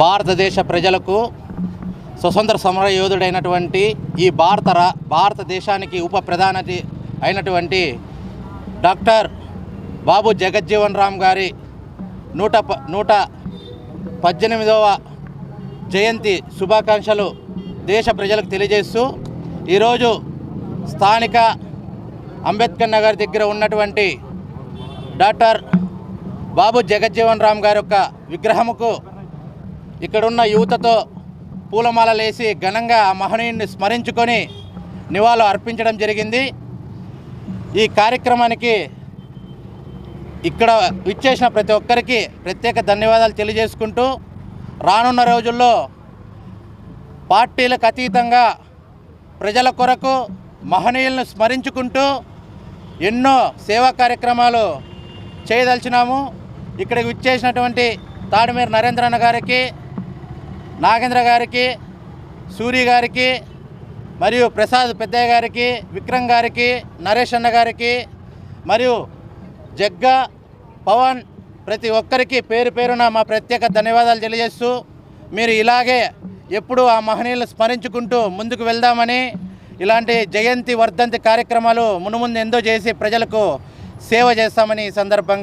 భారతదేశ ప్రజలకు స్వతంత్ర సమర యోధుడైనటువంటి ఈ భారతదేశానికి ఉప ప్రధాని అయినటువంటి డాక్టర్ బాబు జగజ్జీవన్ రామ్ గారి 118వ జయంతి శుభాకాంక్షలు దేశ ప్రజలకు తెలియజేస్తూ ఈరోజు స్థానిక అంబేద్కర్ నగర్ దగ్గర ఉన్నటువంటి డాక్టర్ బాబు జగజ్జీవన్ రామ్ గారి యొక్క విగ్రహముకు ఇక్కడున్న యువతతో పూలమాలలేసి ఘనంగా ఆ మహనీయుడిని స్మరించుకొని నివాళులు అర్పించడం జరిగింది. ఈ కార్యక్రమానికి ఇక్కడ విచ్చేసిన ప్రతి ఒక్కరికి ప్రత్యేక ధన్యవాదాలు తెలియజేసుకుంటూ రానున్న రోజుల్లో పార్టీలకు అతీతంగా ప్రజల కొరకు మహనీయులను స్మరించుకుంటూ ఎన్నో సేవా కార్యక్రమాలు చేయదలిచినాము. ఇక్కడికి విచ్చేసినటువంటి తాడిమేర నరేంద్రన్న గారికి, నాగేంద్ర గారికి, సూరి గారికి, మరియు ప్రసాద్ పెద్దయ్య గారికి, విక్రమ్ గారికి, నరేష్ అన్న గారికి, మరియు జగ్గా, పవన్, ప్రతి ఒక్కరికి పేరు పేరున మా ప్రత్యేక ధన్యవాదాలు తెలియజేస్తూ మీరు ఇలాగే ఎప్పుడూ ఆ మహనీయులను స్మరించుకుంటూ ముందుకు వెళ్దామని, ఇలాంటి జయంతి వర్ధంతి కార్యక్రమాలు మునుముందు ఎంతో చేసి ప్రజలకు సేవ చేస్తామని ఈ సందర్భంగా